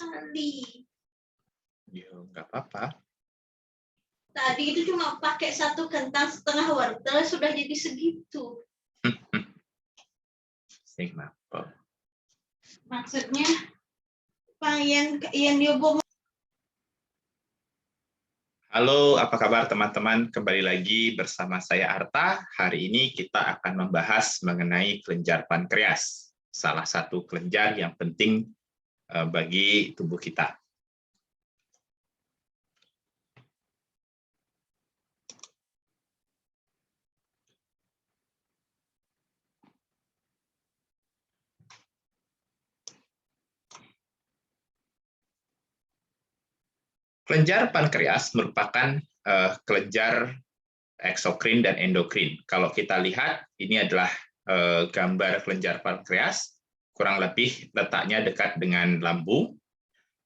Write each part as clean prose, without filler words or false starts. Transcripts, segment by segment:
sekali. Ya, nggak apa-apa. Tadi itu cuma pakai 1 kentang setengah wortel sudah jadi segitu. Kenapa? Maksudnya, yang diobo. Halo, apa kabar teman-teman? Kembali lagi bersama saya Arta. Hari ini kita akan membahas mengenai kelenjar pankreas, salah satu kelenjar yang penting bagi tubuh kita. Kelenjar pankreas merupakan kelenjar eksokrin dan endokrin. Kalau kita lihat, ini adalah gambar kelenjar pankreas, kurang lebih letaknya dekat dengan lambung,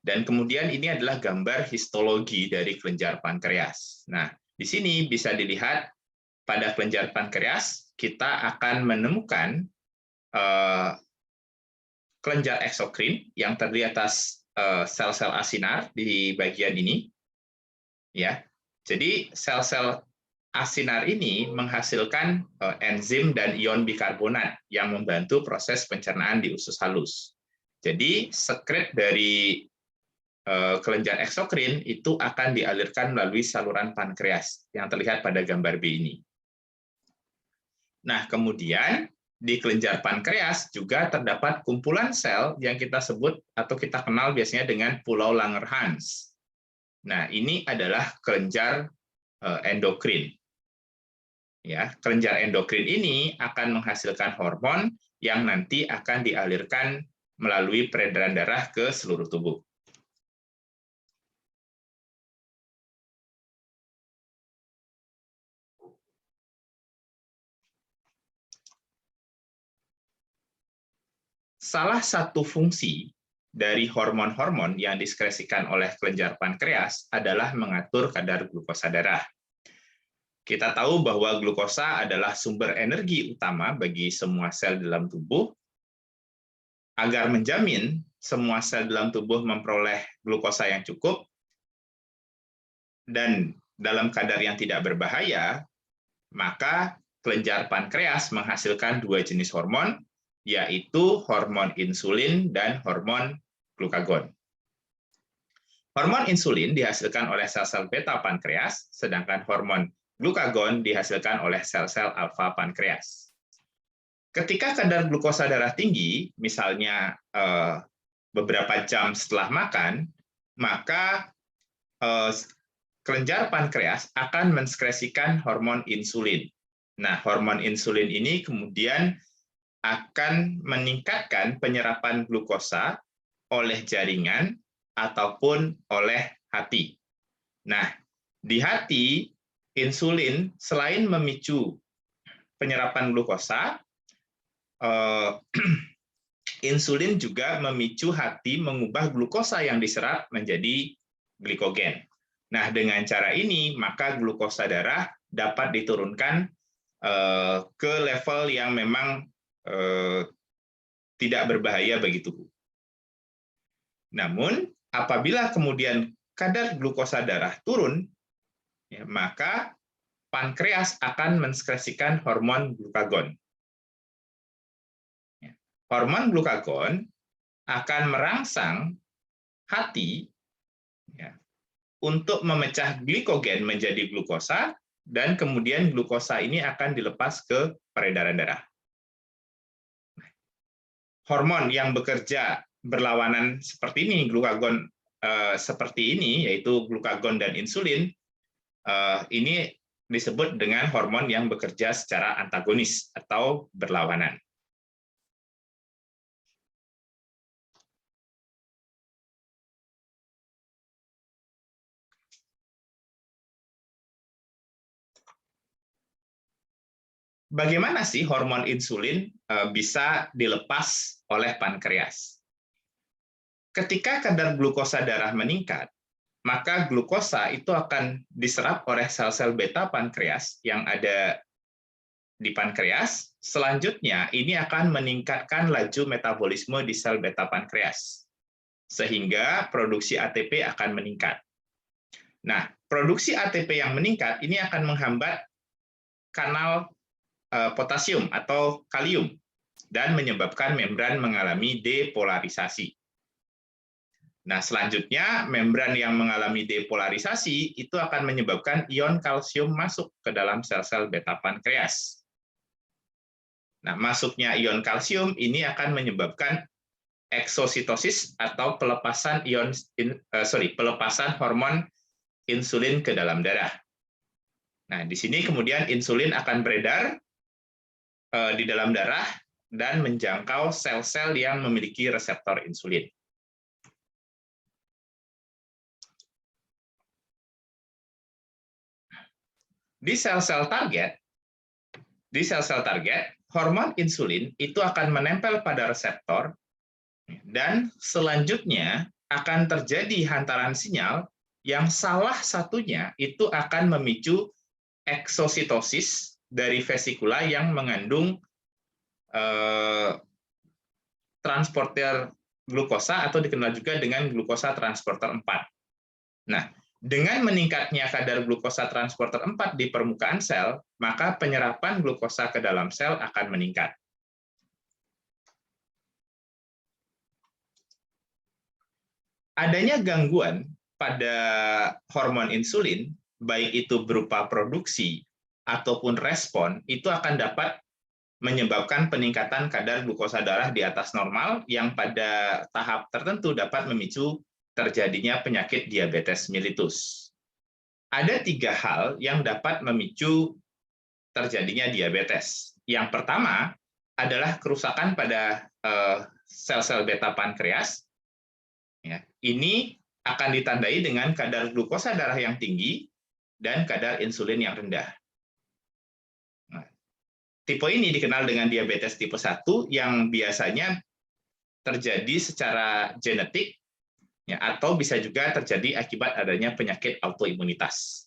dan kemudian ini adalah gambar histologi dari kelenjar pankreas. Nah, di sini bisa dilihat pada kelenjar pankreas, kita akan menemukan kelenjar eksokrin yang terdiri atas sel-sel asinar di bagian ini, ya. Jadi sel-sel asinar ini menghasilkan enzim dan ion bikarbonat yang membantu proses pencernaan di usus halus. Jadi sekret dari kelenjar eksokrin itu akan dialirkan melalui saluran pankreas yang terlihat pada gambar B ini. Nah, kemudian di kelenjar pankreas juga terdapat kumpulan sel yang kita sebut atau kita kenal biasanya dengan pulau Langerhans. Nah, ini adalah kelenjar endokrin. Ya, kelenjar endokrin ini akan menghasilkan hormon yang nanti akan dialirkan melalui peredaran darah ke seluruh tubuh. Salah satu fungsi dari hormon-hormon yang diskresikan oleh kelenjar pankreas adalah mengatur kadar glukosa darah. Kita tahu bahwa glukosa adalah sumber energi utama bagi semua sel dalam tubuh. Agar menjamin semua sel dalam tubuh memperoleh glukosa yang cukup dan dalam kadar yang tidak berbahaya, maka kelenjar pankreas menghasilkan 2 jenis hormon, yaitu hormon insulin dan hormon glukagon. Hormon insulin dihasilkan oleh sel-sel beta pankreas, sedangkan hormon glukagon dihasilkan oleh sel-sel alfa pankreas. Ketika kadar glukosa darah tinggi, misalnya beberapa jam setelah makan, maka kelenjar pankreas akan menskresikan hormon insulin. Nah, hormon insulin ini kemudian akan meningkatkan penyerapan glukosa oleh jaringan ataupun oleh hati. Nah, di hati, insulin selain memicu penyerapan glukosa, insulin juga memicu hati mengubah glukosa yang diserap menjadi glikogen. Nah, dengan cara ini, maka glukosa darah dapat diturunkan ke level yang memang tidak berbahaya bagi tubuh. Namun, apabila kemudian kadar glukosa darah turun, ya, maka pankreas akan menskresikan hormon glukagon. Hormon glukagon akan merangsang hati ya, untuk memecah glikogen menjadi glukosa, dan kemudian glukosa ini akan dilepas ke peredaran darah. Hormon yang bekerja berlawanan seperti ini, glukagon seperti ini, yaitu glukagon dan insulin, ini disebut dengan hormon yang bekerja secara antagonis atau berlawanan. Bagaimana sih hormon insulin bisa dilepas oleh pankreas? Ketika kadar glukosa darah meningkat, maka glukosa itu akan diserap oleh sel-sel beta pankreas yang ada di pankreas. Selanjutnya, ini akan meningkatkan laju metabolisme di sel beta pankreas. sehingga produksi ATP akan meningkat. Nah, produksi ATP yang meningkat ini akan menghambat kanal potasium atau kalium dan menyebabkan membran mengalami depolarisasi. Nah, selanjutnya membran yang mengalami depolarisasi itu akan menyebabkan ion kalsium masuk ke dalam sel-sel beta pankreas. Nah, masuknya ion kalsium ini akan menyebabkan eksositosis atau pelepasan pelepasan hormon insulin ke dalam darah. Nah, di sini kemudian insulin akan beredar di dalam darah dan menjangkau sel-sel yang memiliki reseptor insulin. Di sel-sel target, hormon insulin itu akan menempel pada reseptor dan selanjutnya akan terjadi hantaran sinyal yang salah satunya itu akan memicu eksositosis dari vesikula yang mengandung transporter glukosa atau dikenal juga dengan glukosa transporter 4. Nah, dengan meningkatnya kadar glukosa transporter 4 di permukaan sel, maka penyerapan glukosa ke dalam sel akan meningkat. Adanya gangguan pada hormon insulin, baik itu berupa produksi ataupun respon, itu akan dapat menyebabkan peningkatan kadar glukosa darah di atas normal yang pada tahap tertentu dapat memicu terjadinya penyakit diabetes mellitus. Ada 3 hal yang dapat memicu terjadinya diabetes. Yang pertama adalah kerusakan pada sel-sel beta pankreas. Ini akan ditandai dengan kadar glukosa darah yang tinggi dan kadar insulin yang rendah. Nah, tipe ini dikenal dengan diabetes tipe 1 yang biasanya terjadi secara genetik, atau bisa juga terjadi akibat adanya penyakit autoimunitas.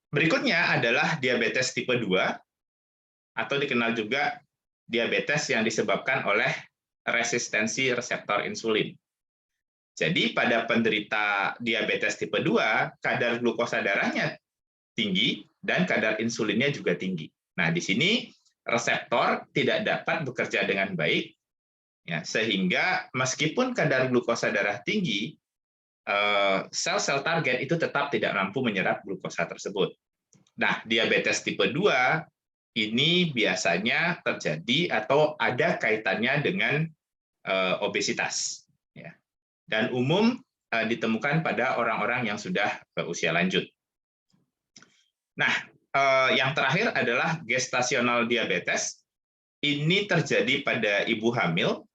Berikutnya adalah diabetes tipe 2, atau dikenal juga diabetes yang disebabkan oleh resistensi reseptor insulin. Jadi pada penderita diabetes tipe 2, kadar glukosa darahnya tinggi dan kadar insulinnya juga tinggi. Nah, di sini reseptor tidak dapat bekerja dengan baik, sehingga meskipun kadar glukosa darah tinggi, sel-sel target itu tetap tidak mampu menyerap glukosa tersebut. Nah, diabetes tipe 2 ini biasanya terjadi atau ada kaitannya dengan obesitas, dan umum ditemukan pada orang-orang yang sudah berusia lanjut. Nah, yang terakhir adalah gestasional diabetes. Ini terjadi pada ibu hamil,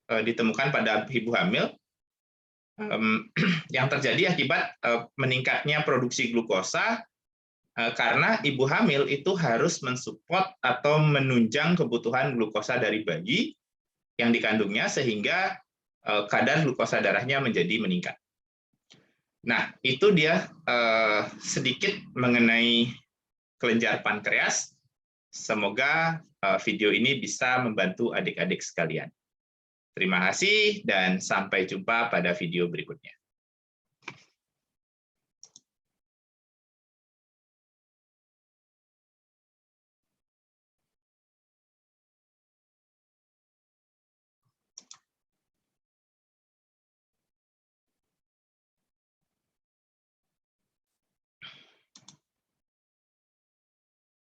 ditemukan pada ibu hamil yang terjadi akibat meningkatnya produksi glukosa karena ibu hamil itu harus mensupport atau menunjang kebutuhan glukosa dari bayi yang dikandungnya sehingga kadar glukosa darahnya menjadi meningkat. Nah, itu dia sedikit mengenai kelenjar pankreas. Semoga video ini bisa membantu adik-adik sekalian. Terima kasih dan sampai jumpa pada video berikutnya.